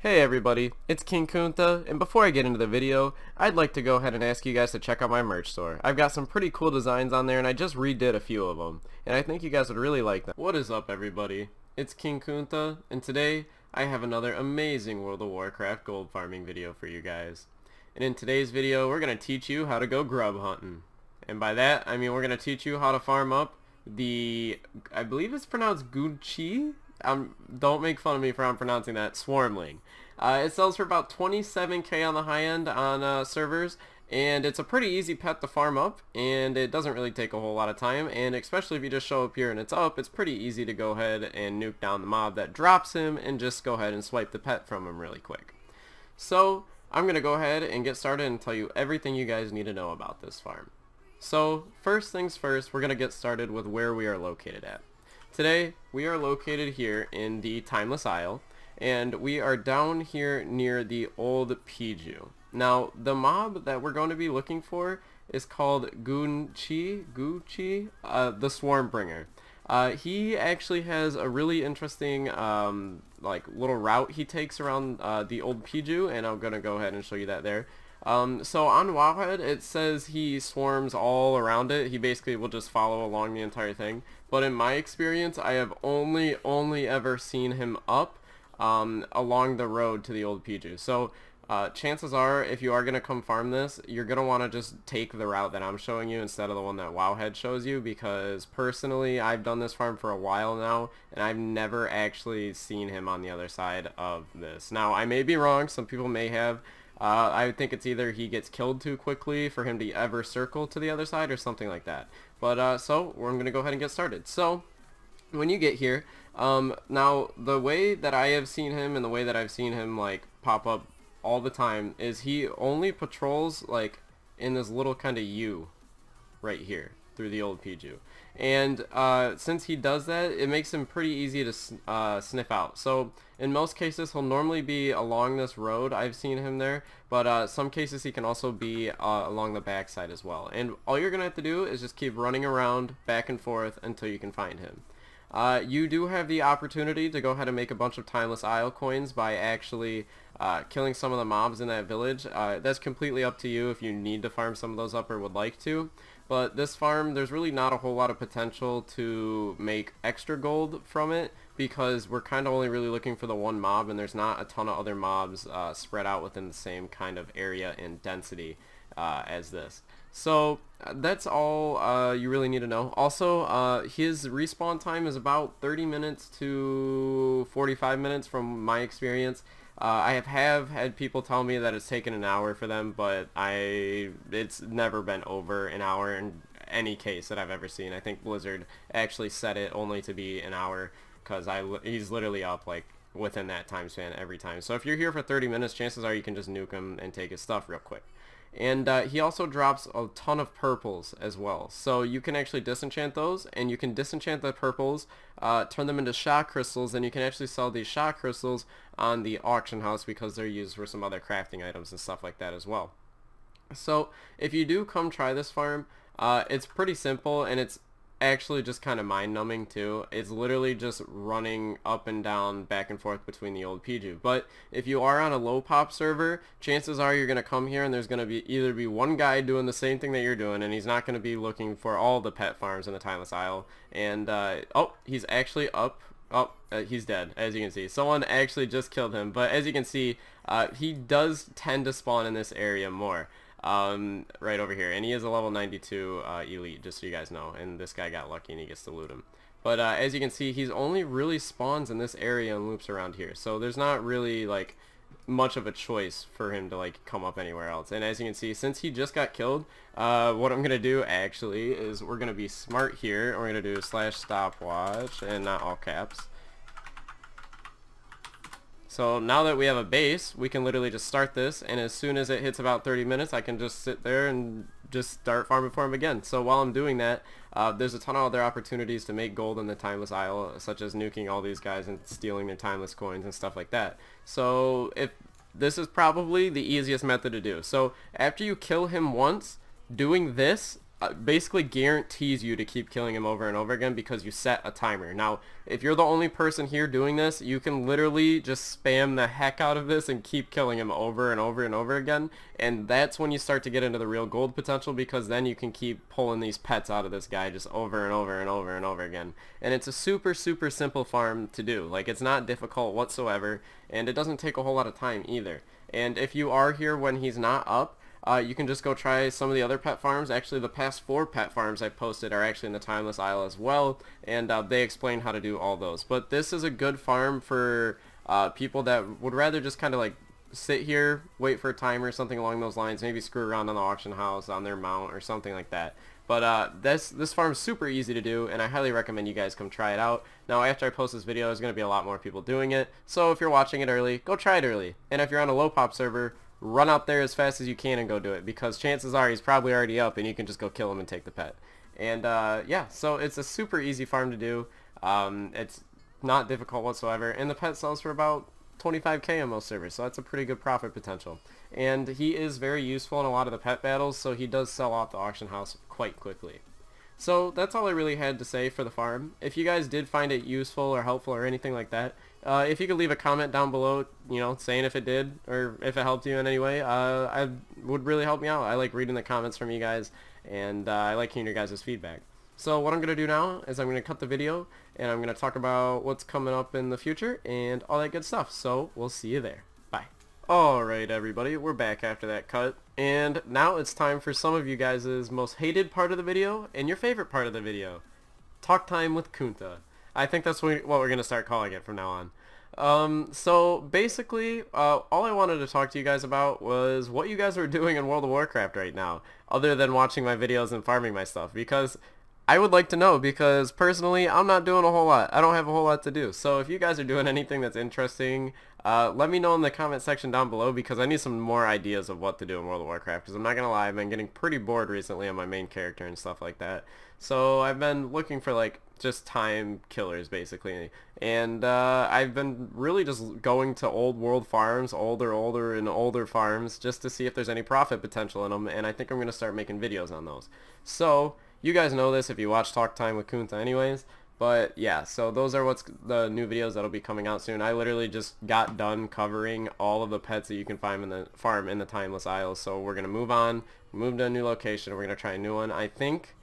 Hey everybody, it's King Kunta, and before I get into the video, I'd like to go ahead and ask you guys to check out my merch store. I've got some pretty cool designs on there and I just redid a few of them, and I think you guys would really like them. What is up everybody? It's King Kunta, and today I have another amazing World of Warcraft gold farming video for you guys. And in today's video, we're going to teach you how to go grub hunting. And by that, I mean we're going to teach you how to farm up the, I believe it's pronounced Gu'chi? Don't make fun of me for how I'm pronouncing that, Swarmling. It sells for about 27k on the high end on servers, and it's a pretty easy pet to farm up, and it doesn't really take a whole lot of time, and especially if you just show up here and it's up, it's pretty easy to go ahead and nuke down the mob that drops him and just go ahead and swipe the pet from him really quick. So I'm going to go ahead and get started and tell you everything you guys need to know about this farm. So first things first, we're going to get started with where we are located at. Today, we are located here in the Timeless Isle, and we are down here near the old Piju. Now, the mob that we're going to be looking for is called Gu'chi, the Swarmbringer. He actually has a really interesting like little route he takes around the old Piju, and I'm going to go ahead and show you that there. So on Wowhead, it says he swarms all around it. He basically will just follow along the entire thing. But in my experience, I have only ever seen him up along the road to the old Piju. So chances are, if you are going to come farm this, you're going to want to just take the route that I'm showing you instead of the one that Wowhead shows you, because personally, I've done this farm for a while now, and I've never actually seen him on the other side of this. Now, I may be wrong. Some people may have. I think it's either he gets killed too quickly for him to ever circle to the other side or something like that. But so I'm going to go ahead and get started. So when you get here, now the way that I have seen him and the way that I've seen him like pop up all the time is he only patrols like in this little kind of U right here through the old Piju. And since he does that, it makes him pretty easy to sniff out. So in most cases, he'll normally be along this road. I've seen him there, but some cases he can also be along the backside as well. And all you're gonna have to do is just keep running around back and forth until you can find him. You do have the opportunity to go ahead and make a bunch of Timeless Isle coins by actually killing some of the mobs in that village. That's completely up to you if you need to farm some of those up or would like to. But this farm, there's really not a whole lot of potential to make extra gold from it, because we're kind of only really looking for the one mob, and there's not a ton of other mobs spread out within the same kind of area and density as this. So that's all you really need to know. Also, his respawn time is about 30 minutes to 45 minutes from my experience. I have had people tell me that it's taken an hour for them, but it's never been over an hour in any case that I've ever seen. I think Blizzard actually set it only to be an hour, because he's literally up like within that time span every time. So if you're here for 30 minutes, chances are you can just nuke him and take his stuff real quick. And he also drops a ton of purples as well. So you can actually disenchant those, and you can disenchant the purples, turn them into shock crystals, and you can actually sell these shock crystals on the auction house because they're used for some other crafting items and stuff like that as well. So if you do come try this farm, it's pretty simple, and it's actually just kind of mind-numbing too. It's literally just running up and down, back and forth between the old Piju. But if you are on a low pop server, chances are you're going to come here and there's going to be either one guy doing the same thing that you're doing, and he's not going to be looking for all the pet farms in the Timeless Isle. And oh, he's actually up. Oh, he's dead, as you can see. Someone actually just killed him, but as you can see, he does tend to spawn in this area more. Right over here, and he is a level 92 elite, just so you guys know, and this guy got lucky and he gets to loot him. But as you can see, he's only really spawns in this area and loops around here, so there's not really like much of a choice for him to like come up anywhere else. And as you can see, since he just got killed, what I'm gonna do actually is we're gonna be smart here, and we're gonna do /stopwatch and not all caps. So now that we have a base, we can literally just start this, and as soon as it hits about 30 minutes, I can just sit there and just start farming for him again. So while I'm doing that, there's a ton of other opportunities to make gold in the Timeless Isle, such as nuking all these guys and stealing their Timeless coins and stuff like that. So this is probably the easiest method to do. So after you kill him once, doing this basically guarantees you to keep killing him over and over again because you set a timer. Now, if you're the only person here doing this, you can literally just spam the heck out of this and keep killing him over and over and over again, and that's when you start to get into the real gold potential, because then you can keep pulling these pets out of this guy just over and over and over and over again. And it's a super simple farm to do. Like, it's not difficult whatsoever, and it doesn't take a whole lot of time either. And if you are here when he's not up, you can just go try some of the other pet farms. Actually, the past 4 pet farms I posted are actually in the Timeless Isle as well, and they explain how to do all those. But this is a good farm for people that would rather just kind of like sit here, wait for a timer, something along those lines, maybe screw around on the auction house, on their mount, or something like that. But this farm is super easy to do, and I highly recommend you guys come try it out. Now, after I post this video, there's going to be a lot more people doing it, so if you're watching it early, go try it early. And if you're on a low pop server, run out there as fast as you can and go do it, because chances are he's probably already up and you can just go kill him and take the pet. And yeah, so it's a super easy farm to do. It's not difficult whatsoever, and the pet sells for about 25k on most servers, so that's a pretty good profit potential. And he is very useful in a lot of the pet battles, so he does sell off the auction house quite quickly. So that's all I really had to say for the farm. If you guys did find it useful or helpful or anything like that, if you could leave a comment down below, you know, saying if it did or if it helped you in any way, I would really help me out. I like reading the comments from you guys, and I like hearing your guys' feedback. So what I'm going to do now is I'm going to cut the video, and I'm going to talk about what's coming up in the future and all that good stuff. So we'll see you there. Bye. Alright everybody, we're back after that cut, and now it's time for some of you guys' most hated part of the video and your favorite part of the video. Talk time with Kunta. I think that's what we're going to start calling it from now on. So basically, all I wanted to talk to you guys about was what you guys are doing in World of Warcraft right now, other than watching my videos and farming my stuff, because I would like to know, because personally I'm not doing a whole lot. I don't have a whole lot to do. So if you guys are doing anything that's interesting, let me know in the comment section down below, because I need some more ideas of what to do in World of Warcraft, because I'm not gonna lie, I've been getting pretty bored recently on my main character and stuff like that. So I've been looking for like just time killers basically, and I've been really just going to old world farms, older farms, just to see if there's any profit potential in them, and I think I'm gonna start making videos on those. So you guys know this if you watch Talk Time with Kunta anyways, but yeah, so those are what's the new videos that'll be coming out soon. I literally just got done covering all of the pets that you can find in the farm in the Timeless Isles, so we're gonna move on, move to a new location, and we're gonna try a new one. I think,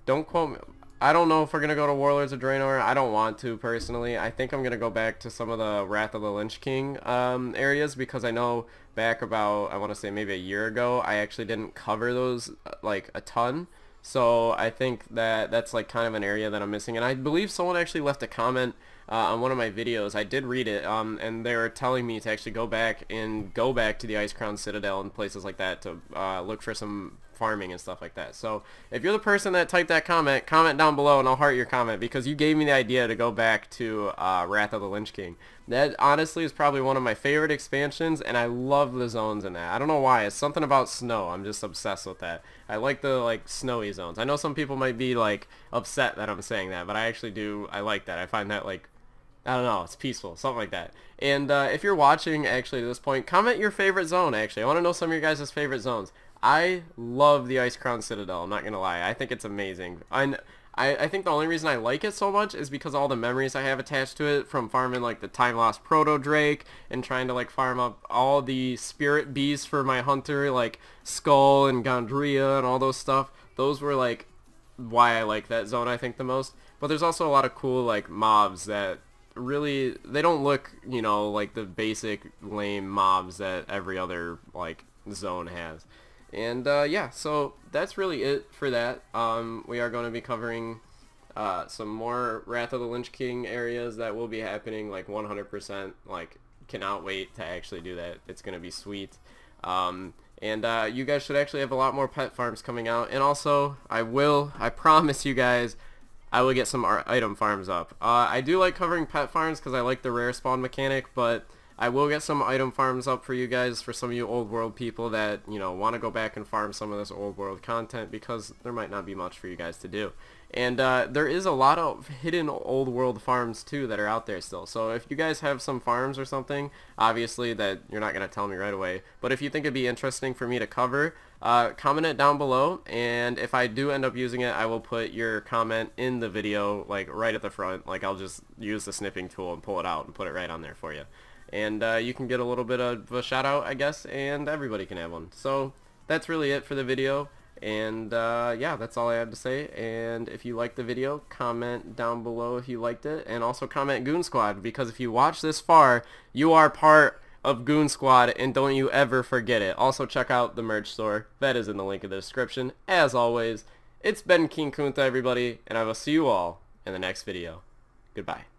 don't quote me, I don't know if we're gonna go to Warlords of Draenor. I don't want to personally. I think I'm gonna go back to some of the Wrath of the Lich King areas, because I know back about, I want to say maybe a year ago, I actually didn't cover those like a ton. So I think that that's like kind of an area that I'm missing, and I believe someone actually left a comment on one of my videos. I did read it, and they were telling me to actually go back to the Icecrown Citadel and places like that to look for some farming and stuff like that. So if you're the person that typed that comment down below and I'll heart your comment, because you gave me the idea to go back to Wrath of the Lich King. That honestly is probably one of my favorite expansions, and I love the zones in that. I don't know why, it's something about snow. I'm just obsessed with that. I like the like snowy zones. I know some people might be like upset that I'm saying that, but I actually do. I like that. I find that like, I don't know, it's peaceful, something like that. And if you're watching actually to this point, comment your favorite zone actually. I want to know some of your guys' favorite zones. I love the Icecrown Citadel, I'm not gonna lie. I think it's amazing. I think the only reason I like it so much is because all the memories I have attached to it from farming like the Time Lost Proto Drake and trying to like farm up all the spirit beasts for my hunter, like Skull and Gondria and all those stuff. Those were like why I like that zone, I think, the most. But there's also a lot of cool like mobs that really, they don't look, you know, like the basic lame mobs that every other like zone has. And yeah, so that's really it for that. We are going to be covering some more Wrath of the Lich King areas that will be happening like 100%. Like, cannot wait to actually do that. It's going to be sweet. And you guys should actually have a lot more pet farms coming out. And also, I promise you guys, I will get some item farms up. I do like covering pet farms because I like the rare spawn mechanic, but I will get some item farms up for you guys, for some of you old world people that, you know, want to go back and farm some of this old world content, because there might not be much for you guys to do. And there is a lot of hidden old world farms too that are out there still. So if you guys have some farms or something, obviously that you're not going to tell me right away, but if you think it'd be interesting for me to cover, comment it down below, and if I do end up using it, I will put your comment in the video, like right at the front. Like, I'll just use the snipping tool and pull it out and put it right on there for you. And you can get a little bit of a shout out, I guess, and everybody can have one. So that's really it for the video. And yeah, that's all I have to say. And if you liked the video, comment down below if you liked it, and also comment Goon Squad, because if you watch this far, you are part of Goon Squad, and don't you ever forget it. Also check out the merch store, that is in the link in the description. As always, it's been King Kunta, everybody, and I will see you all in the next video. Goodbye.